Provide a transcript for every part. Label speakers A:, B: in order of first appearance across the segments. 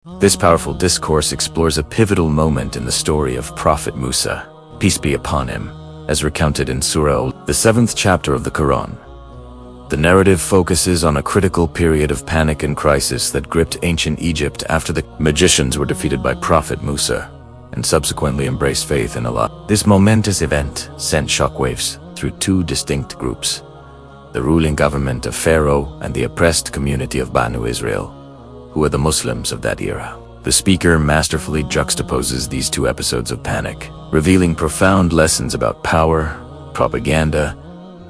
A: This powerful discourse explores a pivotal moment in the story of Prophet Musa, peace be upon him, as recounted in Surah, the 7th chapter of the Quran. The narrative focuses on a critical period of panic and crisis that gripped ancient Egypt after the magicians were defeated by Prophet Musa and subsequently embraced faith in Allah. This momentous event sent shockwaves through two distinct groups: the ruling government of Pharaoh and the oppressed community of Banu Israel, who were the Muslims of that era. The speaker masterfully juxtaposes these two episodes of panic, revealing profound lessons about power, propaganda,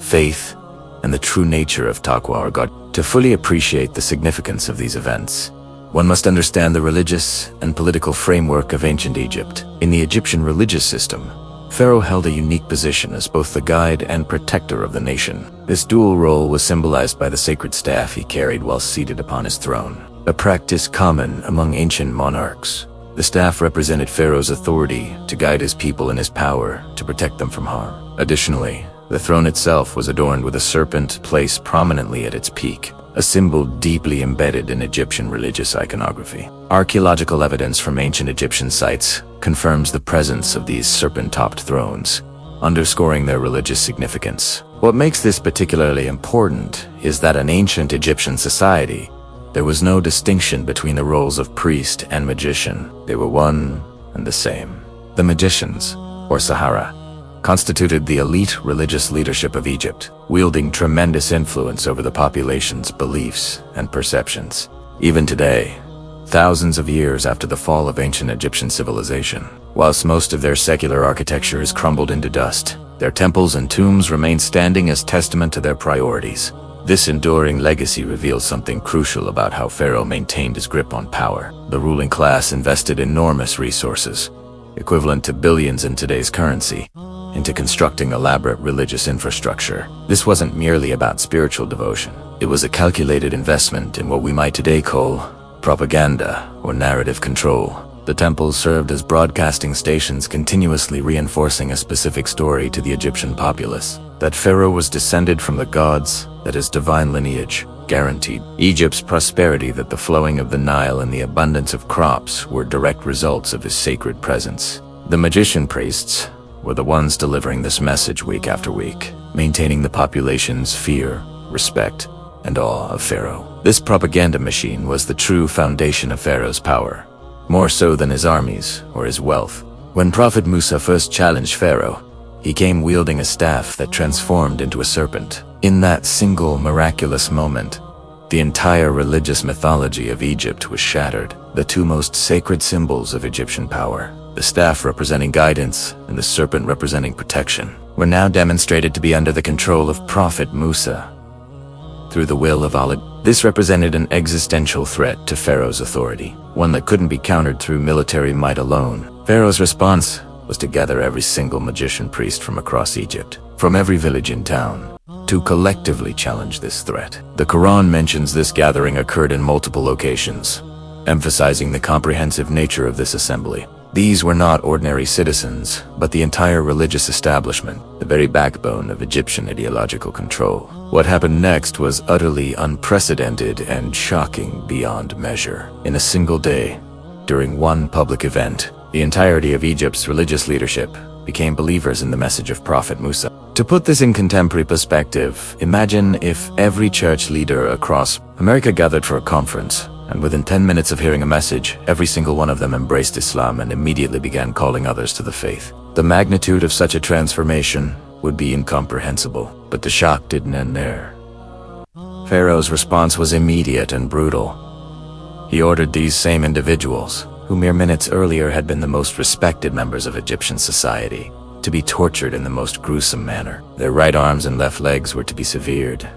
A: faith, and the true nature of taqwa or God. To fully appreciate the significance of these events, one must understand the religious and political framework of ancient Egypt. In the Egyptian religious system, Pharaoh held a unique position as both the guide and protector of the nation. This dual role was symbolized by the sacred staff he carried while seated upon his throne, a practice common among ancient monarchs. The staff represented Pharaoh's authority to guide his people and his power to protect them from harm. Additionally, the throne itself was adorned with a serpent placed prominently at its peak, a symbol deeply embedded in Egyptian religious iconography. Archaeological evidence from ancient Egyptian sites confirms the presence of these serpent-topped thrones, underscoring their religious significance. What makes this particularly important is that in ancient Egyptian society, there was no distinction between the roles of priest and magician. They were one and the same. The magicians, or Sahara, constituted the elite religious leadership of Egypt, wielding tremendous influence over the population's beliefs and perceptions. Even today, thousands of years after the fall of ancient Egyptian civilization, whilst most of their secular architecture is crumbled into dust, their temples and tombs remain standing as testament to their priorities. This enduring legacy reveals something crucial about how Pharaoh maintained his grip on power. The ruling class invested enormous resources, equivalent to billions in today's currency, into constructing elaborate religious infrastructure. This wasn't merely about spiritual devotion. It was a calculated investment in what we might today call propaganda or narrative control. The temples served as broadcasting stations, continuously reinforcing a specific story to the Egyptian populace: that Pharaoh was descended from the gods, that his divine lineage guaranteed Egypt's prosperity, that the flowing of the Nile and the abundance of crops were direct results of his sacred presence. The magician priests were the ones delivering this message week after week, maintaining the population's fear, respect, and awe of Pharaoh. This propaganda machine was the true foundation of Pharaoh's power, more so than his armies or his wealth. When Prophet Musa first challenged Pharaoh, he came wielding a staff that transformed into a serpent. In that single miraculous moment, the entire religious mythology of Egypt was shattered. The two most sacred symbols of Egyptian power, the staff representing guidance and the serpent representing protection, were now demonstrated to be under the control of Prophet Musa. Through the will of Allah, this represented an existential threat to Pharaoh's authority, one that couldn't be countered through military might alone. Pharaoh's response was to gather every single magician priest from across Egypt, from every village in town, to collectively challenge this threat. The Quran mentions this gathering occurred in multiple locations, emphasizing the comprehensive nature of this assembly. These were not ordinary citizens, but the entire religious establishment, the very backbone of Egyptian ideological control. What happened next was utterly unprecedented and shocking beyond measure. In a single day, during one public event, the entirety of Egypt's religious leadership became believers in the message of Prophet Musa. To put this in contemporary perspective, imagine if every church leader across America gathered for a conference, and within 10 minutes of hearing a message, every single one of them embraced Islam and immediately began calling others to the faith. The magnitude of such a transformation would be incomprehensible, but the shock didn't end there. Pharaoh's response was immediate and brutal. He ordered these same individuals, who mere minutes earlier had been the most respected members of Egyptian society, to be tortured in the most gruesome manner. Their right arms and left legs were to be severed,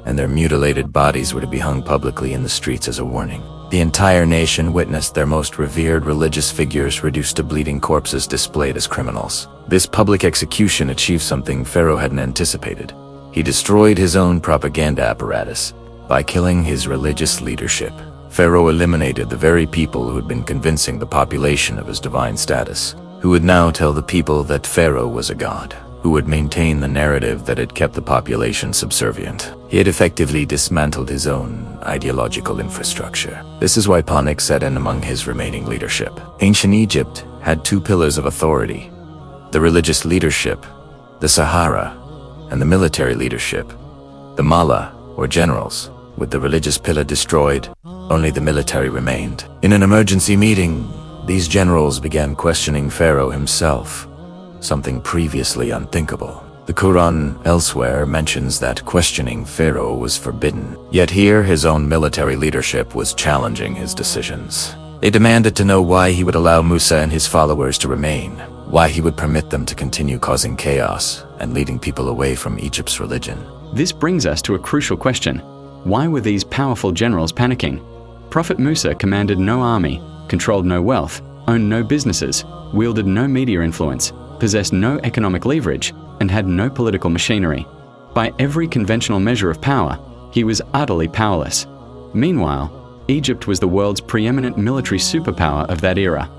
A: and their mutilated bodies were to be hung publicly in the streets as a warning. The entire nation witnessed their most revered religious figures reduced to bleeding corpses displayed as criminals. This public execution achieved something Pharaoh hadn't anticipated. He destroyed his own propaganda apparatus by killing his religious leadership. Pharaoh eliminated the very people who had been convincing the population of his divine status, who would now tell the people that Pharaoh was a god. who would maintain the narrative that had kept the population subservient. He had effectively dismantled his own ideological infrastructure. This is why panic set in among his remaining leadership. Ancient Egypt had two pillars of authority: the religious leadership, the Sahara, and the military leadership, the Mala, or generals. With the religious pillar destroyed, only the military remained. In an emergency meeting, these generals began questioning Pharaoh himself, something previously unthinkable. The Quran elsewhere mentions that questioning Pharaoh was forbidden. Yet here, his own military leadership was challenging his decisions. They demanded to know why he would allow Musa and his followers to remain, why he would permit them to continue causing chaos and leading people away from Egypt's religion.
B: This brings us to a crucial question. Why were these powerful generals panicking? Prophet Musa commanded no army, controlled no wealth, owned no businesses, wielded no media influence, possessed no economic leverage, and had no political machinery. By every conventional measure of power, he was utterly powerless. Meanwhile, Egypt was the world's preeminent military superpower of that era.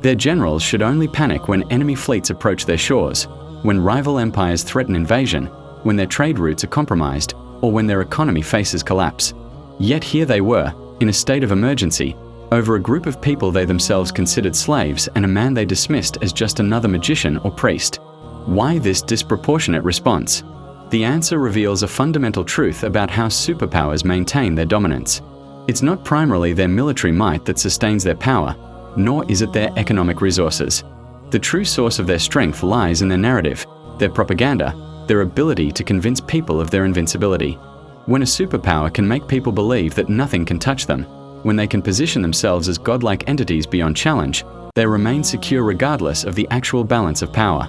B: Their generals should only panic when enemy fleets approach their shores, when rival empires threaten invasion, when their trade routes are compromised, or when their economy faces collapse. Yet here they were, in a state of emergency, over a group of people they themselves considered slaves and a man they dismissed as just another magician or priest. Why this disproportionate response? The answer reveals a fundamental truth about how superpowers maintain their dominance. It's not primarily their military might that sustains their power, nor is it their economic resources. The true source of their strength lies in their narrative, their propaganda, their ability to convince people of their invincibility. When a superpower can make people believe that nothing can touch them, when they can position themselves as godlike entities beyond challenge, they remain secure regardless of the actual balance of power.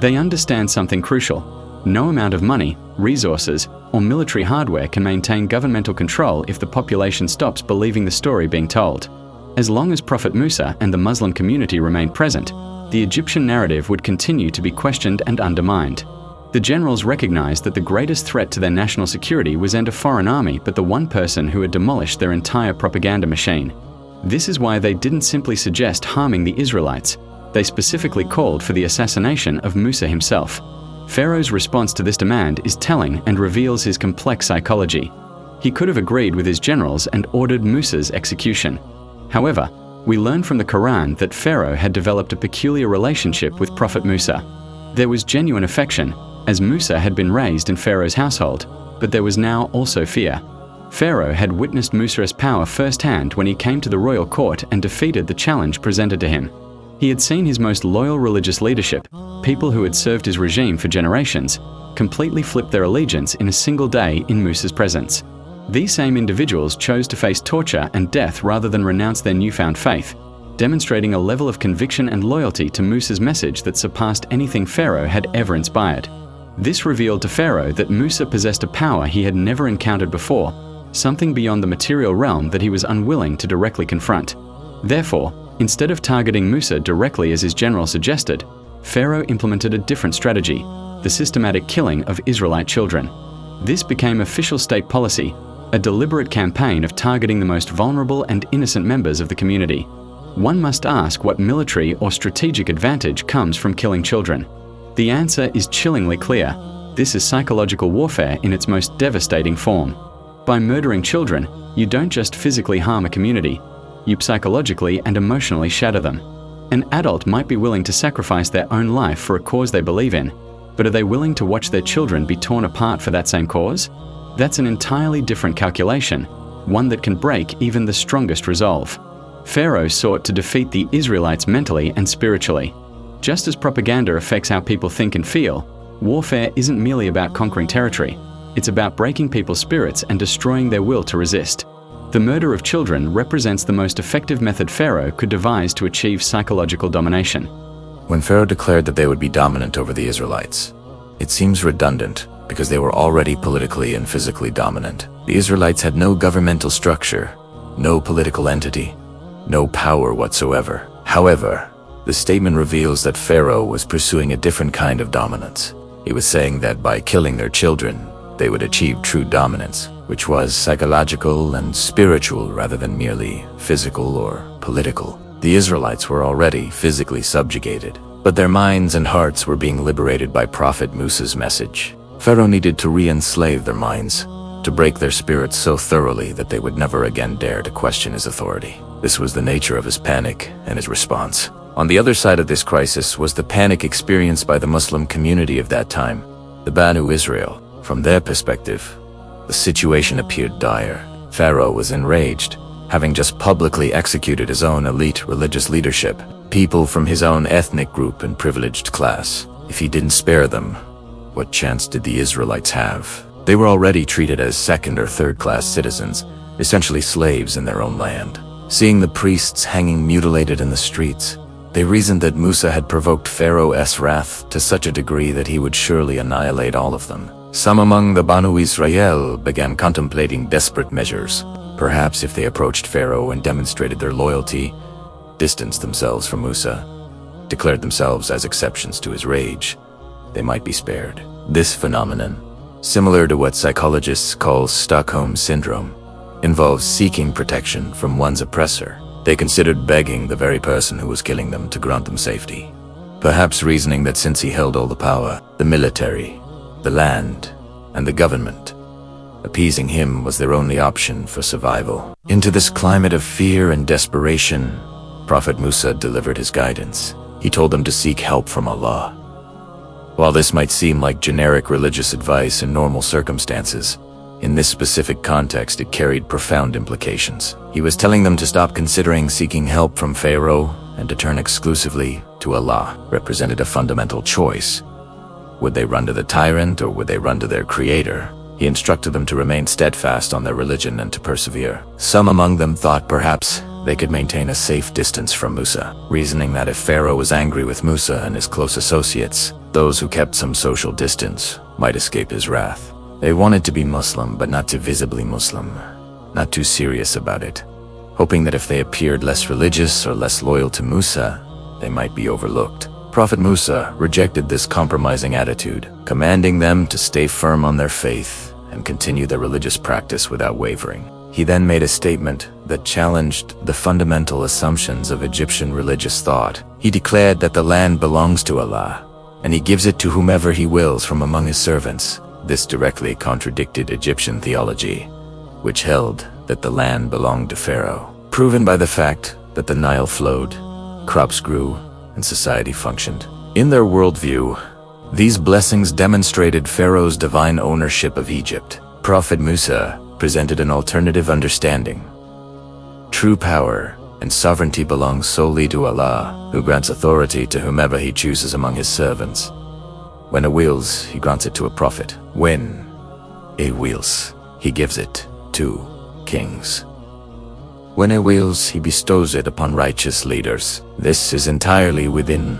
B: They understand something crucial. No amount of money, resources, or military hardware can maintain governmental control if the population stops believing the story being told. As long as Prophet Musa and the Muslim community remained present, the Egyptian narrative would continue to be questioned and undermined. The generals recognized that the greatest threat to their national security was not a foreign army but the one person who had demolished their entire propaganda machine. This is why they didn't simply suggest harming the Israelites. They specifically called for the assassination of Musa himself. Pharaoh's response to this demand is telling and reveals his complex psychology. He could have agreed with his generals and ordered Musa's execution. However, we learn from the Quran that Pharaoh had developed a peculiar relationship with Prophet Musa. There was genuine affection, as Musa had been raised in Pharaoh's household, but there was now also fear. Pharaoh had witnessed Musa's power firsthand when he came to the royal court and defeated the challenge presented to him. He had seen his most loyal religious leadership, people who had served his regime for generations, completely flip their allegiance in a single day in Musa's presence. These same individuals chose to face torture and death rather than renounce their newfound faith, demonstrating a level of conviction and loyalty to Musa's message that surpassed anything Pharaoh had ever inspired. This revealed to Pharaoh that Musa possessed a power he had never encountered before, something beyond the material realm that he was unwilling to directly confront. Therefore, instead of targeting Musa directly as his general suggested, Pharaoh implemented a different strategy, the systematic killing of Israelite children. This became official state policy, a deliberate campaign of targeting the most vulnerable and innocent members of the community. One must ask what military or strategic advantage comes from killing children. The answer is chillingly clear. This is psychological warfare in its most devastating form. By murdering children, you don't just physically harm a community, you psychologically and emotionally shatter them. An adult might be willing to sacrifice their own life for a cause they believe in, but are they willing to watch their children be torn apart for that same cause? That's an entirely different calculation, one that can break even the strongest resolve. Pharaoh sought to defeat the Israelites mentally and spiritually. Just as propaganda affects how people think and feel, warfare isn't merely about conquering territory. It's about breaking people's spirits and destroying their will to resist. The murder of children represents the most effective method Pharaoh could devise to achieve psychological domination.
A: When Pharaoh declared that they would be dominant over the Israelites, it seems redundant because they were already politically and physically dominant. The Israelites had no governmental structure, no political entity, no power whatsoever. However, the statement reveals that Pharaoh was pursuing a different kind of dominance. He was saying that by killing their children, they would achieve true dominance, which was psychological and spiritual rather than merely physical or political. The Israelites were already physically subjugated. But their minds and hearts were being liberated by Prophet Musa's message. Pharaoh needed to re-enslave their minds, to break their spirits so thoroughly that they would never again dare to question his authority. This was the nature of his panic and his response. On the other side of this crisis was the panic experienced by the Muslim community of that time, the Banu Israel. From their perspective, the situation appeared dire. Pharaoh was enraged, having just publicly executed his own elite religious leadership, people from his own ethnic group and privileged class. If he didn't spare them, what chance did the Israelites have? They were already treated as second or third-class citizens, essentially slaves in their own land. Seeing the priests hanging mutilated in the streets, they reasoned that Musa had provoked Pharaoh's wrath to such a degree that he would surely annihilate all of them. Some among the Banu Israel began contemplating desperate measures. Perhaps if they approached Pharaoh and demonstrated their loyalty, distanced themselves from Musa, declared themselves as exceptions to his rage, they might be spared. This phenomenon, similar to what psychologists call Stockholm Syndrome, involves seeking protection from one's oppressor. They considered begging the very person who was killing them to grant them safety, perhaps reasoning that since he held all the power, the military, the land, and the government, appeasing him was their only option for survival. Into this climate of fear and desperation, Prophet Musa delivered his guidance. He told them to seek help from Allah. While this might seem like generic religious advice in normal circumstances, in this specific context it carried profound implications. He was telling them to stop considering seeking help from Pharaoh and to turn exclusively to Allah. Represented a fundamental choice. Would they run to the tyrant or would they run to their creator? He instructed them to remain steadfast on their religion and to persevere. Some among them thought perhaps they could maintain a safe distance from Musa, reasoning that if Pharaoh was angry with Musa and his close associates, those who kept some social distance might escape his wrath. They wanted to be Muslim, but not too visibly Muslim, not too serious about it, hoping that if they appeared less religious or less loyal to Musa, they might be overlooked. Prophet Musa rejected this compromising attitude, commanding them to stay firm on their faith and continue their religious practice without wavering. He then made a statement that challenged the fundamental assumptions of Egyptian religious thought. He declared that the land belongs to Allah, and He gives it to whomever He wills from among His servants. This directly contradicted Egyptian theology, which held that the land belonged to Pharaoh, proven by the fact that the Nile flowed, crops grew, and society functioned. In their worldview, these blessings demonstrated Pharaoh's divine ownership of Egypt. Prophet Musa presented an alternative understanding. True power and sovereignty belongs solely to Allah, who grants authority to whomever He chooses among His servants. When He wills, He grants it to a prophet. When He wills, He gives it to kings. When He wills, He bestows it upon righteous leaders. This is entirely within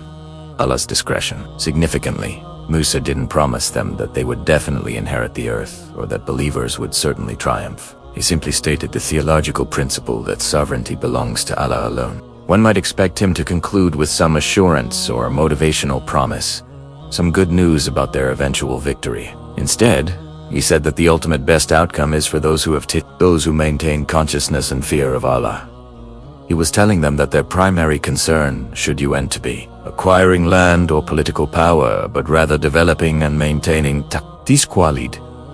A: Allah's discretion. Significantly, Musa didn't promise them that they would definitely inherit the earth or that believers would certainly triumph. He simply stated the theological principle that sovereignty belongs to Allah alone. One might expect him to conclude with some assurance or motivational promise, some good news about their eventual victory. Instead, he said that the ultimate best outcome is for those who maintain consciousness and fear of Allah. He was telling them that their primary concern should to be acquiring land or political power, but rather developing and maintaining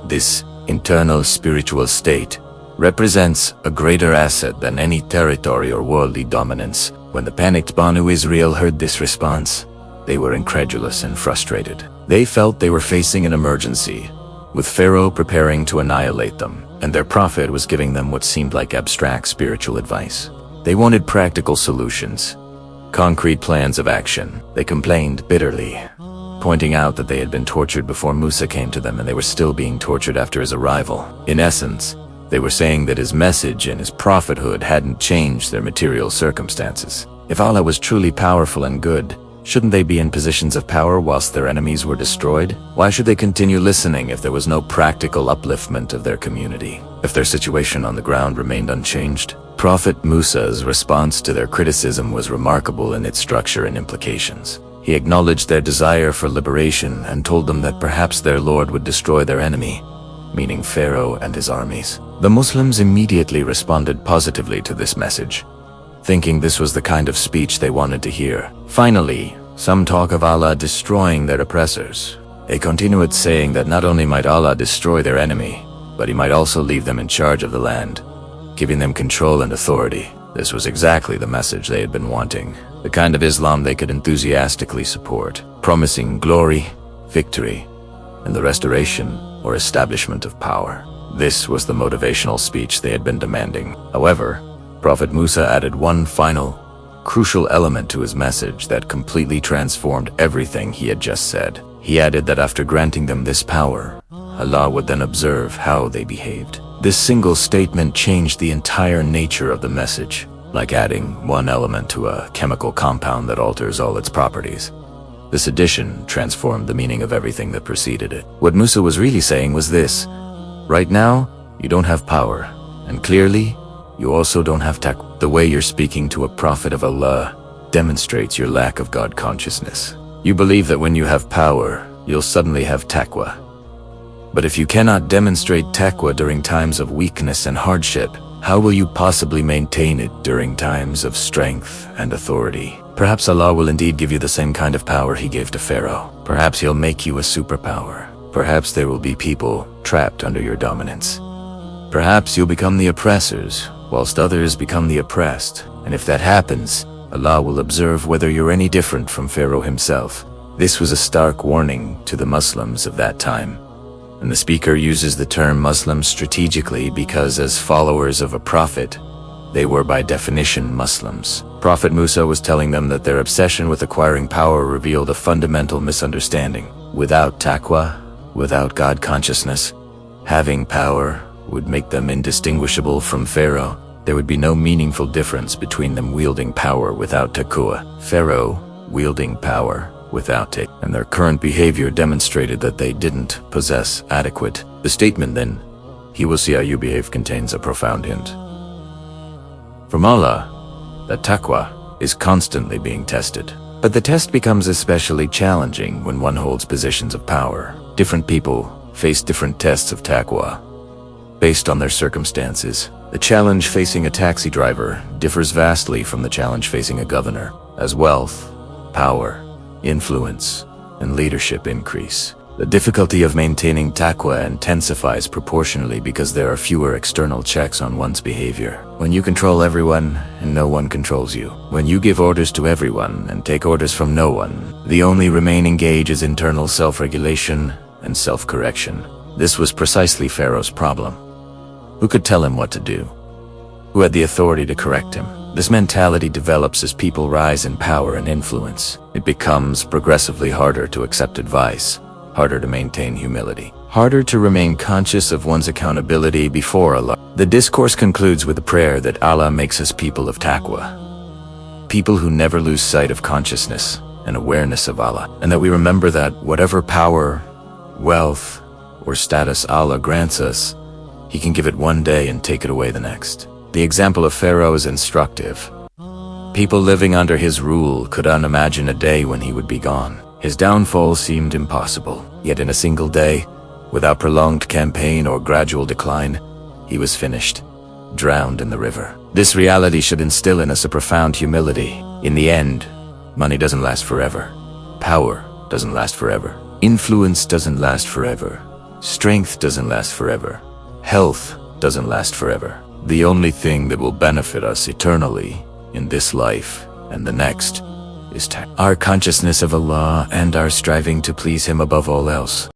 A: this internal spiritual state represents a greater asset than any territory or worldly dominance. When the panicked Banu Israel heard this response, they were incredulous and frustrated. They felt they were facing an emergency, with Pharaoh preparing to annihilate them, and their prophet was giving them what seemed like abstract spiritual advice. They wanted practical solutions, concrete plans of action. They complained bitterly, pointing out that they had been tortured before Musa came to them and they were still being tortured after his arrival. In essence, they were saying that his message and his prophethood hadn't changed their material circumstances. If Allah was truly powerful and good, shouldn't they be in positions of power whilst their enemies were destroyed? Why should they continue listening if there was no practical upliftment of their community? If their situation on the ground remained unchanged? Prophet Musa's response to their criticism was remarkable in its structure and implications. He acknowledged their desire for liberation and told them that perhaps their Lord would destroy their enemy, meaning Pharaoh and his armies. The Muslims immediately responded positively to this message, thinking this was the kind of speech they wanted to hear. Finally, Some talk of Allah destroying their oppressors. They continue saying that not only might Allah destroy their enemy, but He might also leave them in charge of the land, giving them control and authority. This was exactly the message they had been wanting, the kind of Islam they could enthusiastically support, promising glory, victory, and the restoration or establishment of power. This was the motivational speech they had been demanding. However, Prophet Musa added one final, crucial element to his message that completely transformed everything he had just said. He added that after granting them this power, Allah would then observe how they behaved. This single statement changed the entire nature of the message, like adding one element to a chemical compound that alters all its properties. This addition transformed the meaning of everything that preceded it. What Musa was really saying was this: right now, you don't have power, and clearly, you also don't have taqwa. The way you're speaking to a prophet of Allah demonstrates your lack of God consciousness. You believe that when you have power, you'll suddenly have taqwa. But if you cannot demonstrate taqwa during times of weakness and hardship, how will you possibly maintain it during times of strength and authority? Perhaps Allah will indeed give you the same kind of power He gave to Pharaoh. Perhaps He'll make you a superpower. Perhaps there will be people trapped under your dominance. Perhaps you'll become the oppressors, whilst others become the oppressed. And if that happens, Allah will observe whether you're any different from Pharaoh himself. This was a stark warning to the Muslims of that time. And the speaker uses the term Muslim strategically because as followers of a prophet, they were by definition Muslims. Prophet Musa was telling them that their obsession with acquiring power revealed a fundamental misunderstanding. Without taqwa, without God consciousness, having power would make them indistinguishable from Pharaoh. There would be no meaningful difference between them wielding power without taqwa, Pharaoh wielding power without it, and their current behavior demonstrated that they didn't possess adequate. The statement then, "He will see how you behave," contains a profound hint from Allah that taqwa is constantly being tested. But the test becomes especially challenging when one holds positions of power. Different people face different tests of taqwa based on their circumstances. The challenge facing a taxi driver differs vastly from the challenge facing a governor, as wealth, power, influence, and leadership increase. The difficulty of maintaining taqwa intensifies proportionally because there are fewer external checks on one's behavior. When you control everyone and no one controls you. When you give orders to everyone and take orders from no one, the only remaining gauge is internal self-regulation and self-correction. This was precisely Pharaoh's problem. Who could tell him what to do? Who had the authority to correct him? This mentality develops as people rise in power and influence. It becomes progressively harder to accept advice, harder to maintain humility, harder to remain conscious of one's accountability before Allah. The discourse concludes with a prayer that Allah makes us people of taqwa, people who never lose sight of consciousness and awareness of Allah, and that we remember that whatever power, wealth, or status Allah grants us, He can give it one day and take it away the next. The example of Pharaoh is instructive. People living under his rule could imagine a day when he would be gone. His downfall seemed impossible, yet in a single day, without prolonged campaign or gradual decline, he was finished, drowned in the river. This reality should instill in us a profound humility. In the end, money doesn't last forever. Power doesn't last forever. Influence doesn't last forever. Strength doesn't last forever. Health doesn't last forever. The only thing that will benefit us eternally in this life and the next is our consciousness of Allah and our striving to please Him above all else.